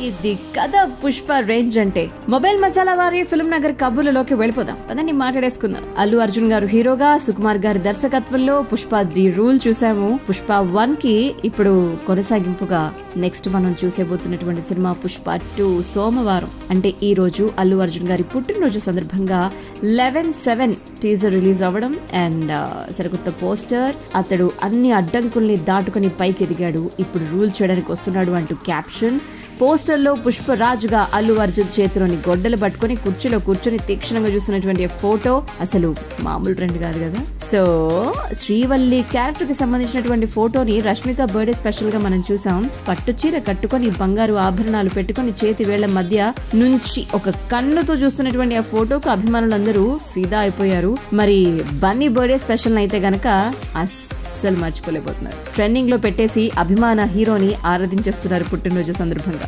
ఇది కథ పుష్ప రేంజ్ అంటే. మొబైల్ మసాలా వారి ఫిల్మ్ నగర్ కబుర్లలోకి వెళ్ళిపోదాం పదండి, మాట్లాడేసుకుందాం. అల్లు అర్జున్ గారు హీరోగా, సుకుమార్ గారి దర్శకత్వంలో పుష్ప ది రూల్ చూసాము. పుష్ప 1 కి ఇప్పుడు కొనసాగింపుగా నెక్స్ట్ మనం చూసేబోతున్నటువంటి సినిమా పుష్ప 2 సోమవారం అంటే ఈ రోజు అల్లు అర్జున్ గారి పుట్టినరోజు సందర్భంగా 11/7 టీజర్ రిలీజ్ అవ్వడం అండ్ సరికొత్త పోస్టర్. అతడు అన్ని అడ్డంకుల్ని దాటుకుని పైకి ఎదిగాడు, ఇప్పుడు రూల్ చేయడానికి వస్తున్నాడు అంటూ క్యాప్షన్. పోస్టర్ లో పుష్పరాజుగా అల్లు అర్జున్ చేతిలోని గొడ్డలు పట్టుకుని కుర్చీలో కూర్చొని తీక్షణంగా చూస్తున్నటువంటి ఫోటో అసలు మామూలు ట్రెండ్ కాదు కదా. సో శ్రీవల్లి క్యారెక్టర్ కి సంబంధించినటువంటి ఫోటోని రష్మిక బర్త్డే స్పెషల్ గా మనం చూసాం. పట్టు చీర కట్టుకొని బంగారు ఆభరణాలు పెట్టుకుని చేతి వేళ్ల మధ్య నుంచి ఒక కన్నుతో చూస్తున్నటువంటి ఆ ఫోటోకు అభిమానులందరూ ఫిదా అయిపోయారు. మరి బన్నీ బర్త్డే స్పెషల్ అయితే గనక అస్సలు మర్చిపోలేకపోతున్నారు. ట్రెండింగ్ లో పెట్టేసి అభిమాన హీరోని ఆరాధించేస్తున్నారు పుట్టినరోజు సందర్భంగా.